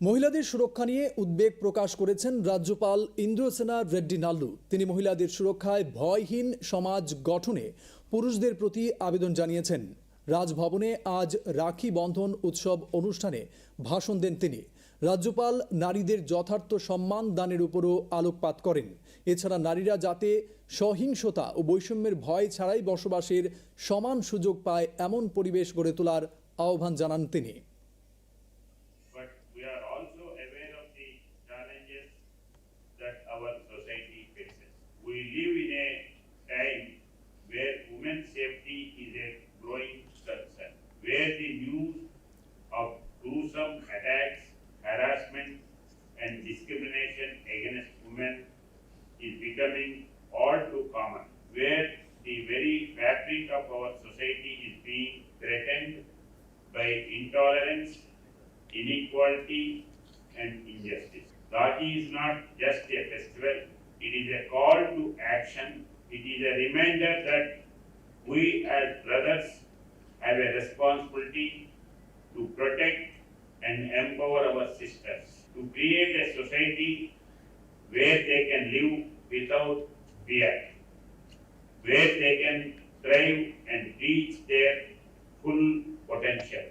মহিলাদের সুরক্ষা নিয়ে উদ্বেগ প্রকাশ করেছেন রাজ্যপাল ইন্দ্রসেনা রেড্ডি নাল্লু। তিনি মহিলাদের সুরক্ষায় ভয়হীন সমাজ গঠনে পুরুষদের প্রতি আবেদন জানিয়েছেন। রাজভবনে আজ রাখি বন্ধন উৎসব অনুষ্ঠানে ভাষণ দেন তিনি। রাজ্যপাল নারীদের যথার্থ সম্মান দানের উপরও আলোকপাত করেন। এছাড়া নারীরা যাতে সহিংসতা ও বৈষম্যের ভয় ছাড়াই বসবাসের সমান সুযোগ পায় এমন পরিবেশ গড়ে তোলার আহ্বান জানান তিনি। But we are also aware of the challenges that our society faces. We live in a time where women's safety is a growing concern, where the news of gruesome attacks, harassment, and discrimination against women is becoming all too common, where the very fabric of our society is being threatened by intolerance, inequality, and injustice. Rakhi is not just a festival, it is a call to action. It is a reminder that we as brothers have a responsibility to protect and empower our sisters, to create a society where they can live without fear, where they can thrive and reach their full potential.